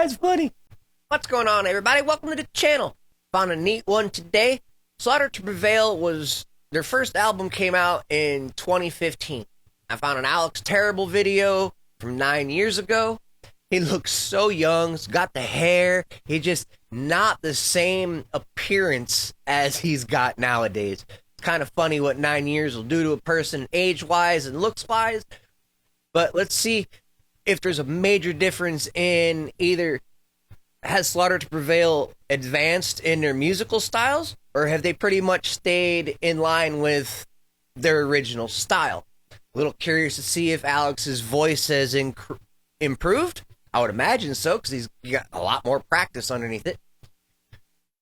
That's funny. What's going on, everybody? Welcome to the channel. Found a neat one today. Slaughter to Prevail was their first album, came out in 2015. I found an Alex Terrible video from 9 years ago. He looks so young. He's got the hair. He just not the same appearance as he's got nowadays. It's kind of funny what 9 years will do to a person age-wise and looks-wise. But let's see if there's a major difference in either has Slaughter to Prevail advanced in their musical styles, or have they pretty much stayed in line with their original style? A little curious to see if Alex's voice has improved. I would imagine so, because he's got a lot more practice underneath it.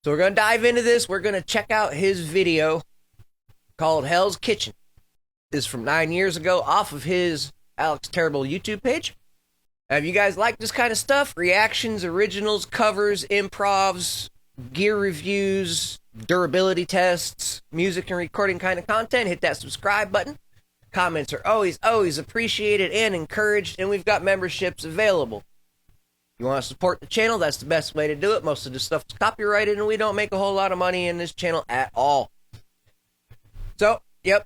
So we're going to dive into this. We're going to check out his video called Hell's Kitchen. This is from 9 years ago, off of his Alex Terrible YouTube page. If you guys like this kind of stuff, reactions, originals, covers, improvs, gear reviews, durability tests, music and recording kind of content, hit that subscribe button. Comments are always appreciated and encouraged, and we've got memberships available. If you want to support the channel, that's the best way to do it. Most of this stuff is copyrighted, and we don't make a whole lot of money in this channel at all. So, yep.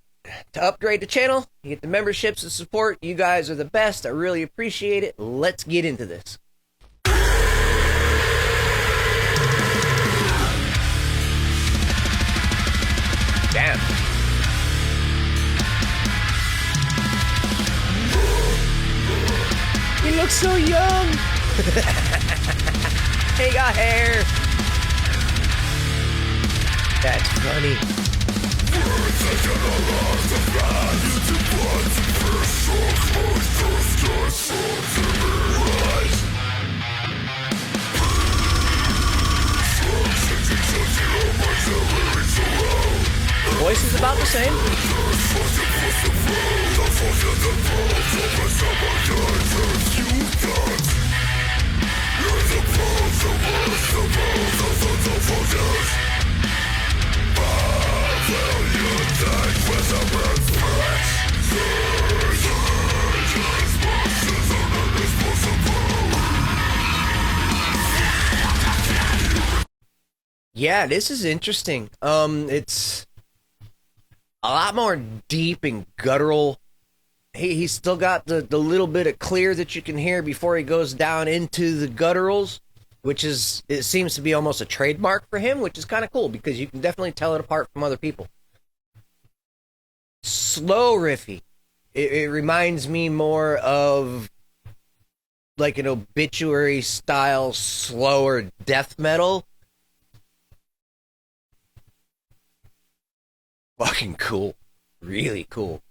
To upgrade the channel, you get the memberships and support. You guys are the best. I really appreciate it. Let's get into this. Damn. He looks so young. He got hair. That's funny. The voice is about the same. Yeah, this is interesting. It's a lot more deep and guttural. He's still got the little bit of clear that you can hear before he goes down into the gutturals, which is, it seems to be almost a trademark for him, which is kind of cool because you can definitely tell it apart from other people. Slow riffy. It reminds me more of like an obituary style, slower death metal. Fucking cool. Really cool.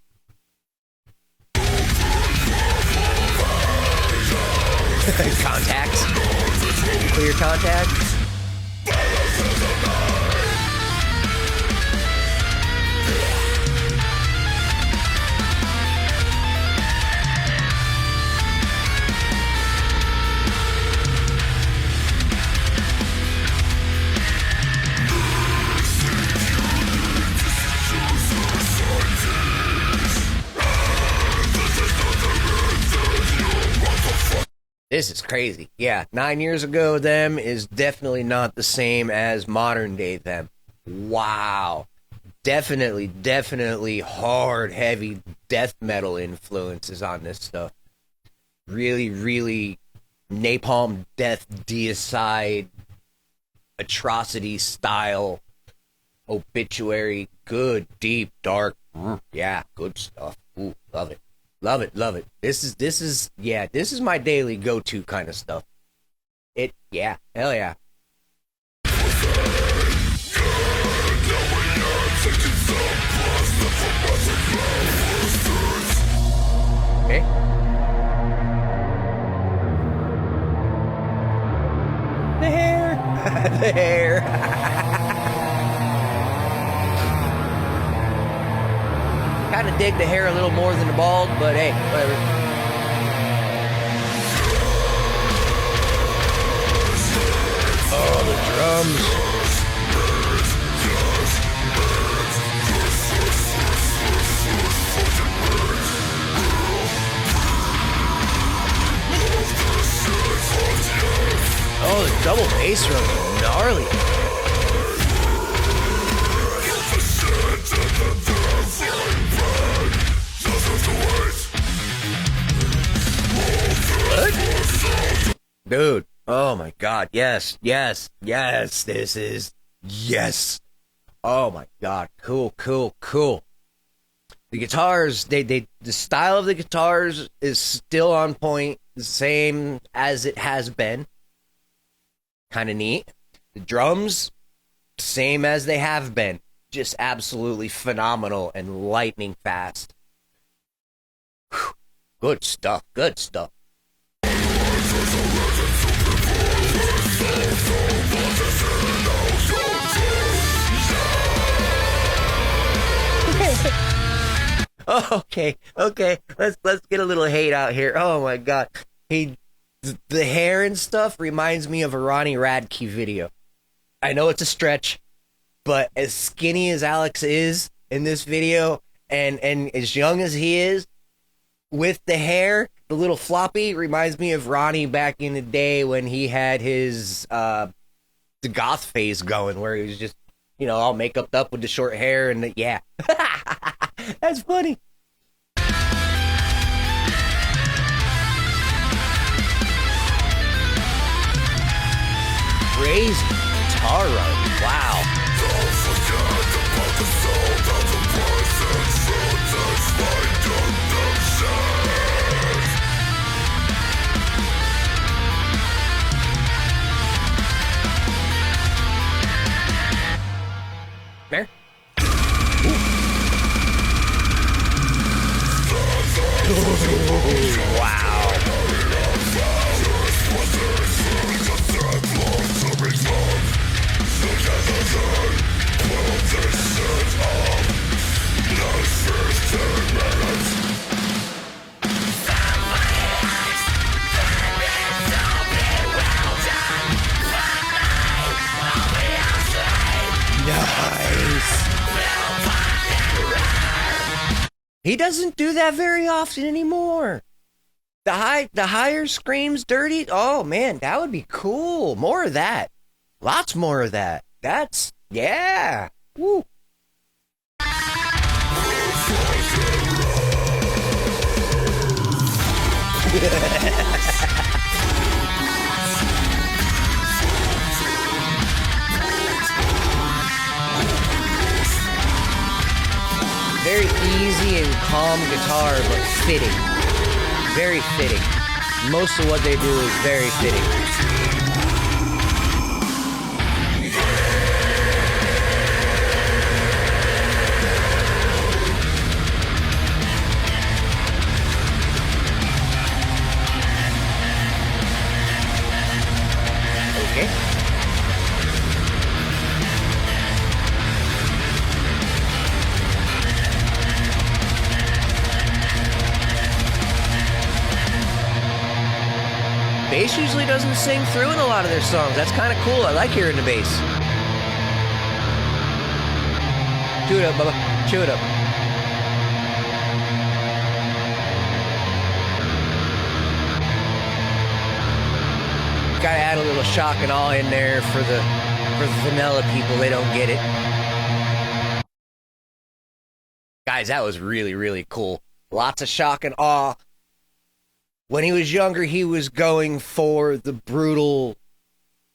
Contacts. Clear contacts. This is crazy. Yeah, 9 years ago, them is definitely not the same as modern day them. Wow. Definitely hard, heavy death metal influences on this stuff. Really napalm death, deicide, atrocity style, obituary, good, deep, dark. Yeah, good stuff. Ooh, love it. Love it. This is my daily go-to kind of stuff. Yeah, hell yeah. Okay. The hair. The hair. Kind of dig the hair a little more than the bald, but hey, whatever. Oh, the drums. Double bass drum, gnarly. What? Dude, oh my god, yes, yes, yes, this is, yes. Oh my god, cool, cool, cool. The guitars, the style of the guitars is still on point, the same as it has been. Kind of neat. The drums, same as they have been. Just absolutely phenomenal and lightning fast. Whew. Good stuff, good stuff. Okay, let's get a little hate out here. Oh my god, the hair and stuff reminds me of a Ronnie Radke video. I know it's a stretch, but as skinny as Alex is in this video, and as young as he is, with the hair, the little floppy reminds me of Ronnie back in the day when he had his the goth phase going, where he was just, you know, all makeuped up with the short hair and yeah. That's funny. Crazy guitar run. Wow. Don't forget about the soul that the person should find there. Wow. Nice. He doesn't do that very often anymore. The higher screams dirty. Oh man, that would be cool. More of that. Lots more of that. That's, yeah. Woo. Very easy and calm guitar, but fitting. Very fitting. Most of what they do is very fitting. Okay. Bass usually doesn't sing through in a lot of their songs. That's kind of cool. I like hearing the bass. Chew it up, Bubba. Chew it up. Gotta add a little shock and awe in there for the vanilla people. They don't get it. Guys, that was really, really cool. Lots of shock and awe. When he was younger, he was going for the brutal,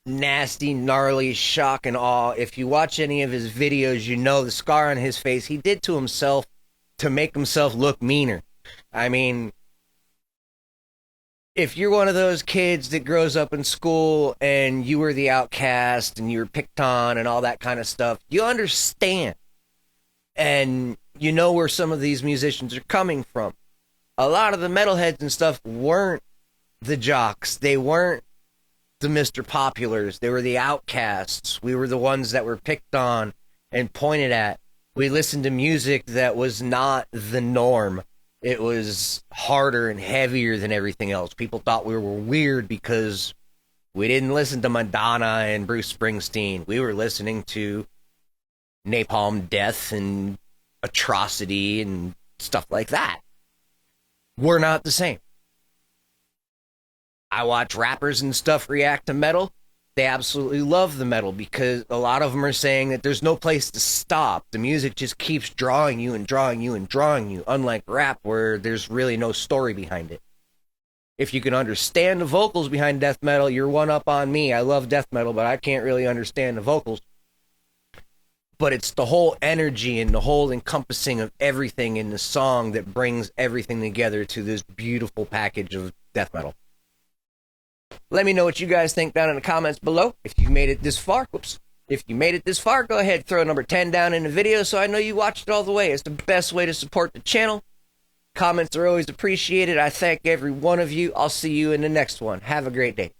nasty, gnarly shock and awe. If you watch any of his videos, you know the scar on his face he did to himself to make himself look meaner. I mean, if you're one of those kids that grows up in school and you were the outcast and you were picked on and all that kind of stuff, you understand. And you know where some of these musicians are coming from. A lot of the metalheads and stuff weren't the jocks. They weren't the Mr. Populars. They were the outcasts. We were the ones that were picked on and pointed at. We listened to music that was not the norm. It was harder and heavier than everything else. People thought we were weird because we didn't listen to Madonna and Bruce Springsteen. We were listening to Napalm Death and Atrocity and stuff like that. We're not the same. I watch rappers and stuff react to metal. They absolutely love the metal because a lot of them are saying that there's no place to stop. The music just keeps drawing you and drawing you and drawing you, unlike rap where there's really no story behind it. If you can understand the vocals behind death metal, you're one up on me. I love death metal, but I can't really understand the vocals. But it's the whole energy and the whole encompassing of everything in the song that brings everything together to this beautiful package of death metal. Let me know what you guys think down in the comments below. If you made it this far, if you made it this far, go ahead, throw number 10 down in the video so I know you watched it all the way. It's the best way to support the channel. Comments are always appreciated. I thank every one of you. I'll see you in the next one. Have a great day.